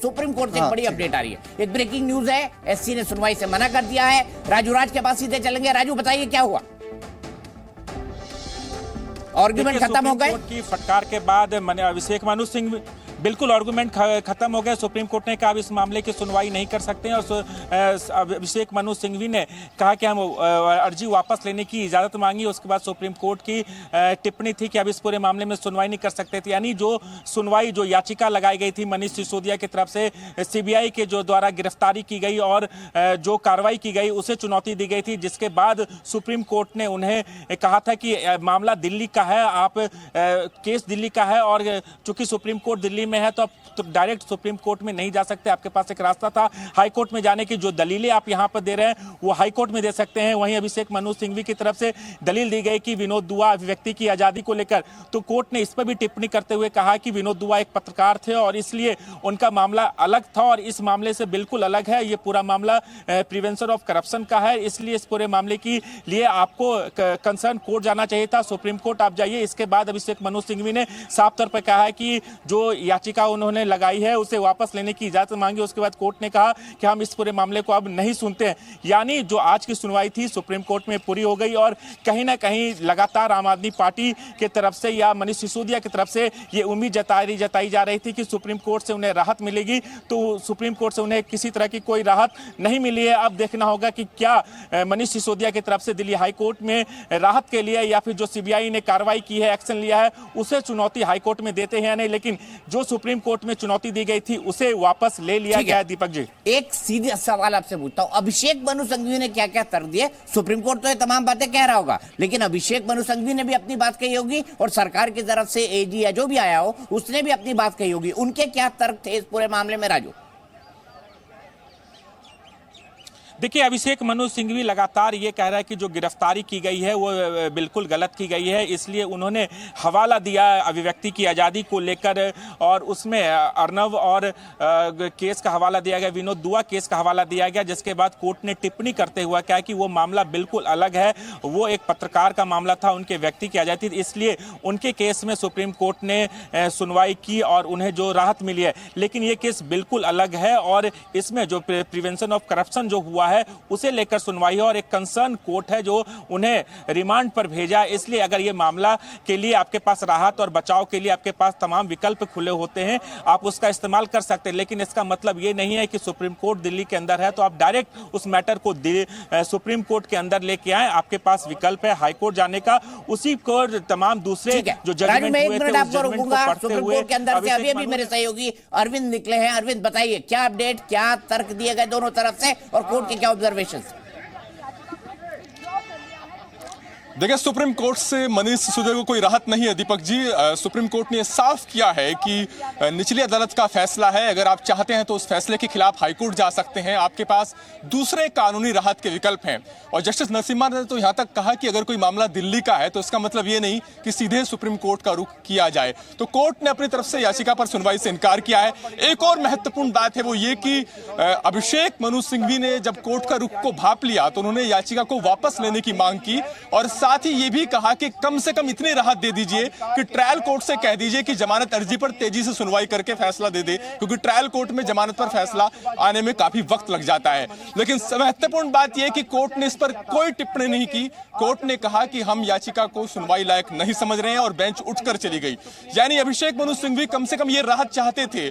Supreme court से एक बड़ी अपडेट आ रही है, एक ब्रेकिंग न्यूज है। एससी ने सुनवाई से मना कर दिया है। राजू राज के पास सीधे चलेंगे। राजू बताइए क्या हुआ? आर्गुमेंट खत्म हो गए की फटकार के बाद अभिषेक मनु सिंह बिल्कुल आर्गुमेंट खत्म हो गया। सुप्रीम कोर्ट ने कहा अब इस मामले की सुनवाई नहीं कर सकते हैं और अभिषेक मनु सिंघवी ने कहा कि हम अर्जी वापस लेने की इजाजत मांगी। उसके बाद सुप्रीम कोर्ट की टिप्पणी थी कि अब इस पूरे मामले में सुनवाई नहीं कर सकते थे। यानी जो सुनवाई, जो याचिका लगाई गई थी मनीष सिसोदिया की तरफ से सीबीआई के जो द्वारा गिरफ्तारी की गई और जो कार्रवाई की गई उसे चुनौती दी गई थी, जिसके बाद सुप्रीम कोर्ट ने उन्हें कहा था कि मामला दिल्ली का है, आप केस दिल्ली का है और चूंकि सुप्रीम कोर्ट दिल्ली में है तो आप तो डायरेक्ट सुप्रीम कोर्ट में नहीं जा सकते। आपके पास एक रास्ता था हाई कोर्ट में जाने की। जो दलीलें आप यहां पर दे रहे हैं वो हाई कोर्ट में दे सकते हैं। वहीं अभिषेक मनु सिंघवी की तरफ से दलील दी गई कि विनोद दुआ अभिव्यक्ति की आजादी को लेकर, तो कोर्ट ने इस पर भी टिप्पणी करते हुए कहा कि विनोद दुआ एक पत्रकार थे और इसलिए उनका मामला अलग था और इस मामले से बिल्कुल अलग है। ये पूरा मामला प्रिवेंशन ऑफ करप्शन का है, इसलिए इस पूरे मामले के लिए आपको कंसर्न कोर्ट जाना चाहिए था, सुप्रीम कोर्ट आप जाइए। इसके बाद अभिषेक मनु सिंघवी ने साफ तौर पर कहा है कि जो याचिका उन्होंने लगाई है उसे वापस लेने की इजाजत मांगी। उसके बाद कोर्ट ने कहा कि हम इस पूरे मामले को अब नहीं सुनते हैं। यानी जो आज की सुनवाई थी सुप्रीम कोर्ट में पूरी हो गई और कहीं ना कहीं लगातार आम आदमी पार्टी की तरफ से या मनीष सिसोदिया की तरफ से ये उम्मीद जताई जा रही थी कि सुप्रीम कोर्ट से उन्हें राहत मिलेगी, तो सुप्रीम कोर्ट से उन्हें किसी तरह की कोई राहत नहीं मिली है। अब देखना होगा कि क्या मनीष सिसोदिया की तरफ से दिल्ली हाई कोर्ट में राहत के लिए या फिर जो सीबीआई ने कार्रवाई की है, एक्शन लिया है, उसे चुनौती हाई कोर्ट में देते हैं या नहीं। लेकिन जो सुप्रीम कोर्ट में चुनौती दी गई थी उसे वापस ले लिया गया है। दीपक जी, एक सीधा सवाल आपसे पूछता हूं, अभिषेक मनु सिंघवी ने क्या क्या तर्क दिए? सुप्रीम कोर्ट तो ये तमाम बातें कह रहा होगा, लेकिन अभिषेक मनु सिंघवी ने भी अपनी बात कही होगी और सरकार की तरफ से एजी या जो भी आया हो उसने भी अपनी बात कही होगी। उनके क्या तर्क थे इस पूरे मामले में राजू? देखिए, अभिषेक मनु सिंघवी लगातार ये कह रहा है कि जो गिरफ्तारी की गई है वो बिल्कुल गलत की गई है, इसलिए उन्होंने हवाला दिया अभिव्यक्ति की आज़ादी को लेकर और उसमें अर्नब और केस का हवाला दिया गया, विनोद दुआ केस का हवाला दिया गया, जिसके बाद कोर्ट ने टिप्पणी करते हुए कहा कि वो मामला बिल्कुल अलग है, वो एक पत्रकार का मामला था, उनके व्यक्ति की आज़ादी थी, इसलिए उनके केस में सुप्रीम कोर्ट ने सुनवाई की और उन्हें जो राहत मिली है। लेकिन ये केस बिल्कुल अलग है और इसमें जो प्रिवेंशन ऑफ करप्शन जो हुआ है उसे लेकर सुनवाई है और एक कंसर्न कोर्ट है जो उन्हें रिमांड पर भेजा। इसलिए अगर ये मामला के लिए आपके पास राहत और बचाव के लिए आपके पास तमाम विकल्प खुले होते हैं, आप उसका इस्तेमाल कर सकते हैं। लेकिन इसका मतलब ये नहीं है कि सुप्रीम कोर्ट दिल्ली के अंदर है तो आप डायरेक्ट उस मैटर को सुप्रीम कोर्ट के अंदर लेके आए। आपके पास विकल्प है हाई कोर्ट जाने का, उसी को तमाम दूसरे जो जजमेंट हुए थे उस जजमेंट को पढ़ते हुए के अंदर से अभी मेरे सहयोगी अरविंद निकले हैं। अरविंद बताइए क्या अपडेट, क्या तर्क दिए गए दोनों तरफ से और कोर्ट के क्या ऑब्जर्वेशंस? देखिए, सुप्रीम कोर्ट से मनीष सिसोदिया को कोई राहत नहीं है दीपक जी। सुप्रीम कोर्ट ने साफ किया है कि निचली अदालत का फैसला है, अगर आप चाहते हैं तो उस फैसले के खिलाफ हाईकोर्ट जा सकते हैं, आपके पास दूसरे कानूनी राहत के विकल्प हैं। और जस्टिस नरसिम्हा ने तो यहां तक कहा कि अगर कोई मामला दिल्ली का है तो इसका मतलब ये नहीं कि सीधे सुप्रीम कोर्ट का रुख किया जाए। तो कोर्ट ने अपनी तरफ से याचिका पर सुनवाई से इनकार किया है। एक और महत्वपूर्ण बात है वो ये कि अभिषेक मनु सिंघवी ने जब कोर्ट का रुख को भांप लिया तो उन्होंने याचिका को वापस लेने की मांग की और साथ ही ये भी कहा कि कम से कम इतनी राहत दे दीजिए कि ट्रायल कोर्ट से कह दीजिए कि जमानत अर्जी पर तेजी से सुनवाई करके फैसला दे दे, क्योंकि ट्रायल कोर्ट में जमानत पर फैसला आने में काफी वक्त लग जाता है। लेकिन महत्वपूर्ण बात यह कि कोर्ट ने इस पर कोई टिप्पणी नहीं की। कोर्ट ने कहा कि हम याचिका को सुनवाई लायक नहीं समझ रहे हैं और बेंच उठकर चली गई। यानी अभिषेक मनु सिंघवी कम से कम ये राहत चाहते थे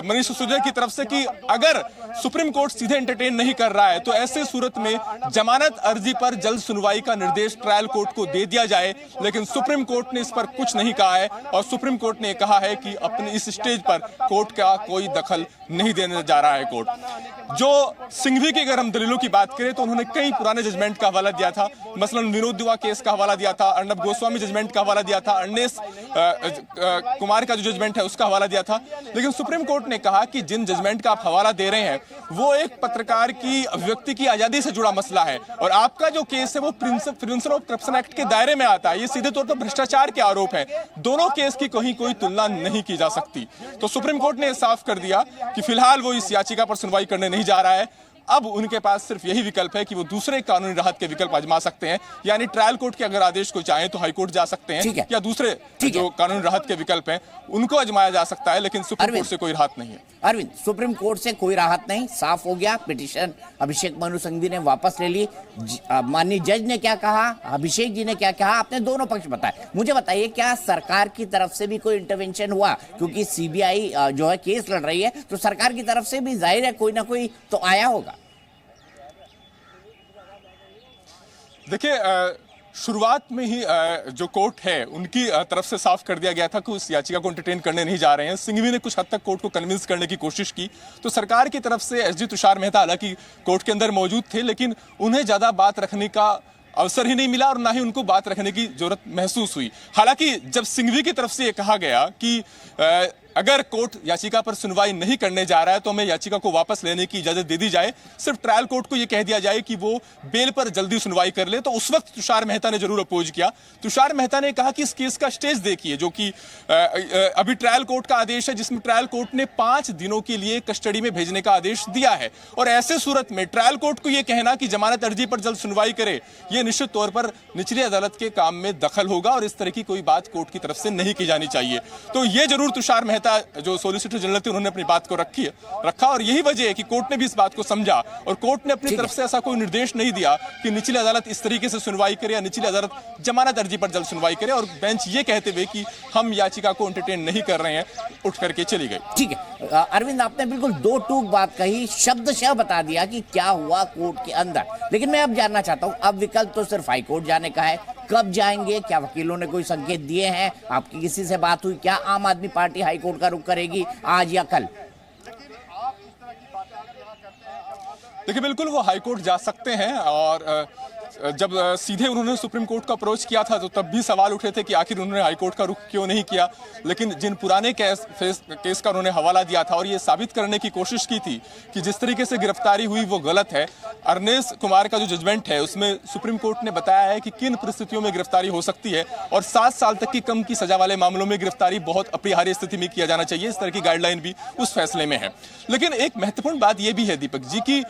मनीष सिसोदिया की तरफ से कि अगर सुप्रीम कोर्ट सीधे एंटरटेन नहीं कर रहा है तो ऐसे सूरत में जमानत अर्जी पर जल्द सुनवाई का निर्देश ट्रायल कोर्ट को दे दिया जाए। लेकिन सुप्रीम कोर्ट ने इस पर कुछ नहीं कहा है और सुप्रीम कोर्ट ने कहा है कि अपने इस स्टेज पर कोर्ट का कोई दखल नहीं देने जा रहा है। कोर्ट जो सिंघवी की अगर हम दलीलों की बात करें तो उन्होंने कई पुराने जजमेंट का हवाला दिया था, मसलन विनोद दुआ केस का हवाला दिया था, अर्नब गोस्वामी जजमेंट का हवाला दिया था, अर्नेस कुमार का जो जजमेंट है उसका हवाला दिया था। लेकिन सुप्रीम कोर्ट ने कहा कि जिन जजमेंट का आप हवाला दे रहे हैं वो एक पत्रकार की अभिव्यक्ति की आजादी से जुड़ा मसला है और आपका जो केस है वो प्रिवेंशन ऑफ करप्शन एक्ट के दायरे में आता है। ये सीधे तौर पर भ्रष्टाचार के आरोप है। दोनों केस की कहीं कोई तुलना नहीं की जा सकती। तो सुप्रीम कोर्ट ने साफ कर दिया कि फिलहाल वो इस याचिका पर सुनवाई करने नहीं जा रहा है। अब उनके पास सिर्फ यही विकल्प है कि वो दूसरे कानूनी राहत के विकल्प आजमा सकते हैं, यानी ट्रायल कोर्ट के अगर आदेश को चाहें तो हाई कोर्ट जा सकते हैं, या दूसरे जो कानूनी राहत के विकल्प हैं उनको आजमाया जा सकता है, लेकिन सुप्रीम कोर्ट से कोई राहत नहीं है। अरविंद, सुप्रीम कोर्ट से कोई राहत नहीं, साफ हो गया। पिटीशन अभिषेक मनु सिंघवी ने वापस ले ली। माननीय जज ने क्या कहा, अभिषेक जी ने क्या कहा, आपने दोनों पक्ष बताए। मुझे बताइए, क्या सरकार की तरफ से भी कोई इंटरवेंशन हुआ? क्योंकि सीबीआई जो है केस लड़ रही है, तो सरकार की तरफ से भी जाहिर है कोई ना कोई तो आया होगा। देखिए, शुरुआत में ही जो कोर्ट है उनकी तरफ से साफ कर दिया गया था कि उस याचिका को एंटरटेन करने नहीं जा रहे हैं। सिंघवी ने कुछ हद तक कोर्ट को कन्विंस करने की कोशिश की, तो सरकार की तरफ से एसजी तुषार मेहता हालांकि कोर्ट के अंदर मौजूद थे, लेकिन उन्हें ज्यादा बात रखने का अवसर ही नहीं मिला और ना ही उनको बात रखने की जरूरत महसूस हुई। हालांकि जब सिंघवी की तरफ से यह कहा गया कि अगर कोर्ट याचिका पर सुनवाई नहीं करने जा रहा है तो हमें याचिका को वापस लेने की इजाजत दे दी जाए, सिर्फ ट्रायल कोर्ट को यह कह दिया जाए कि वो बेल पर जल्दी सुनवाई कर ले, तो उस वक्त तुषार मेहता ने जरूर अपोज किया। तुषार मेहता ने कहा कि इस केस का स्टेज देखिए, जो कि अभी ट्रायल कोर्ट का आदेश है, जिसमें ट्रायल कोर्ट ने 5 दिनों के लिए कस्टडी में भेजने का आदेश दिया है, और ऐसे सूरत में ट्रायल कोर्ट को यह कहना कि जमानत अर्जी पर जल्द सुनवाई करे, यह निश्चित तौर पर निचली अदालत के काम में दखल होगा और इस तरह की कोई बात कोर्ट की तरफ से नहीं की जानी चाहिए। तो यह जरूर तुषार मेहता जो सॉलिसिटर जनरल थे उन्होंने अपनी बात को रखा, और यही वजह है कि कोर्ट ने भी इस बात को समझा और कोर्ट ने अपनी तरफ से ऐसा कोई निर्देश नहीं दिया कि निचली अदालत इस तरीके से सुनवाई करे या निचली अदालत जमानत अर्जी पर जल्द सुनवाई करे, और बेंच ये कहते हुए कि हम याचिका को एंटरटेन नहीं कर रहे हैं उठ करके चली गई। ठीक है अरविंद, आपने बिल्कुल दो टूक बात कही, शब्दशः बता दिया कि क्या हुआ कोर्ट के अंदर, लेकिन मैं अब जानना चाहता हूं, अब विकल्प तो सिर्फ हाई कोर्ट जाने का है, कब जाएंगे? क्या वकीलों ने कोई संकेत दिए हैं? आपकी किसी से बात हुई? क्या आम आदमी पार्टी हाई कोर्ट का रुख करेगी आज या कल? देखिए, बिल्कुल वो हाई कोर्ट जा सकते हैं, और जब सीधे उन्होंने सुप्रीम कोर्ट का अप्रोच किया था तो तब भी सवाल उठे थे कि आखिर उन्होंने हाई कोर्ट का रुख क्यों नहीं किया, लेकिन जिन पुराने केस का उन्होंने हवाला दिया था और ये साबित करने की कोशिश की थी कि जिस तरीके से गिरफ्तारी हुई वो गलत है। अर्नेस कुमार का जो जजमेंट है उसमें सुप्रीम कोर्ट ने बताया है कि किन परिस्थितियों में गिरफ्तारी हो सकती है, और 7 साल तक की कम की सजा वाले मामलों में गिरफ्तारी बहुत अपरिहार्य स्थिति में किया जाना चाहिए, इस तरह की गाइडलाइन भी उस फैसले में है। लेकिन एक महत्वपूर्ण बात यह भी है दीपक जी की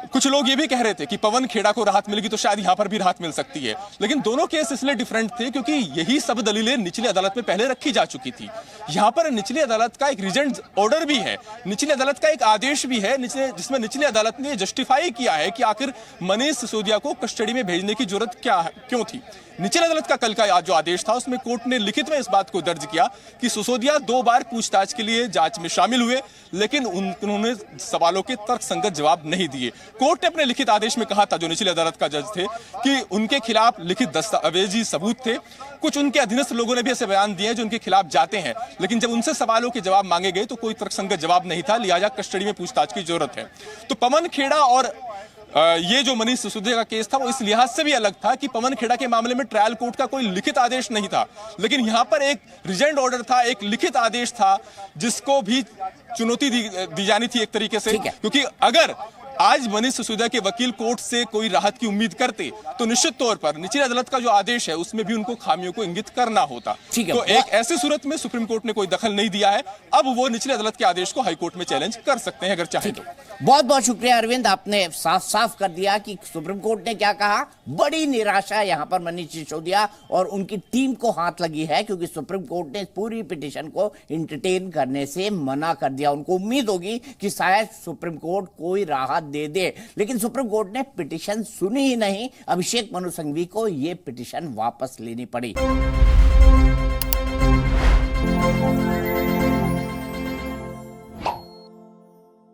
कुछ लोग ये भी कह रहे थे कि पवन खेड़ा को राहत मिलेगी तो शायद यहां पर भी राहत मिल सकती है, लेकिन दोनों केस इसलिए डिफरेंट थे क्योंकि यही सब दलीलें निचली अदालत में पहले रखी जा चुकी थी। यहां पर निचली अदालत का एक रीजेंट ऑर्डर भी है, निचली अदालत का एक आदेश भी है जिसमें निचली अदालत ने जस्टिफाई किया है कि आखिर मनीष सिसोदिया को कस्टडी में भेजने की जरूरत क्यों थी। निचली अदालत का कल का जो आदेश था उसमें कोर्ट ने लिखित में इस बात को दर्ज किया कि सिसोदिया 2 बार पूछताछ के लिए जांच में शामिल हुए, लेकिन उन्होंने सवालों के तर्कसंगत जवाब नहीं दिए। कोर्ट ने अपने लिखित आदेश में कहा था, जो निचली अदालत का जज थे, कि उनके खिलाफ लिखित दस्तावेजी सबूत थे। कुछ उनके अधीनस्थ लोगों ने भी ऐसे बयान दिए जो उनके खिलाफ जाते हैं, लेकिन जब उनसे सवालों के जवाब मांगे गए तो कोई तर्कसंगत जवाब नहीं था, लिहाजा कस्टडी में पूछताछ की जरूरत है। तो पवन खेड़ा और ये जो मनीष सिसोदिया का केस था वो इस लिहाज से भी अलग था कि पवन खेड़ा के मामले में ट्रायल कोर्ट का कोई लिखित आदेश नहीं था, लेकिन यहां पर एक रिजेंट ऑर्डर था, एक लिखित आदेश था जिसको भी चुनौती दी जानी थी एक तरीके से, क्योंकि अगर आज मनीष सिसोदिया के वकील कोर्ट से कोई राहत की उम्मीद करते तो निश्चित तौर पर निचली अदालत का जो आदेश है उसमें भी उनको खामियों को इंगित करना होता। तो एक ऐसी सूरत में सुप्रीम कोर्ट ने कोई दखल नहीं दिया है, अब वो निचली अदालत के आदेश को हाई कोर्ट में चैलेंज कर सकते हैं अगर चाहे तो। बहुत बहुत शुक्रिया अरविंद, आपने साफ साफ कर दिया कि सुप्रीम कोर्ट ने क्या कहा। बड़ी निराशा यहां पर मनीष सिसोदिया और उनकी टीम को हाथ लगी है, क्योंकि सुप्रीम कोर्ट ने पूरी पिटीशन को एंटरटेन करने से मना कर दिया। उनको उम्मीद होगी कि शायद सुप्रीम कोर्ट कोई राहत दे दे, लेकिन सुप्रीम कोर्ट ने पिटीशन सुनी ही नहीं। अभिषेक मनु सिंघवी को यह पिटीशन वापस लेनी पड़ी।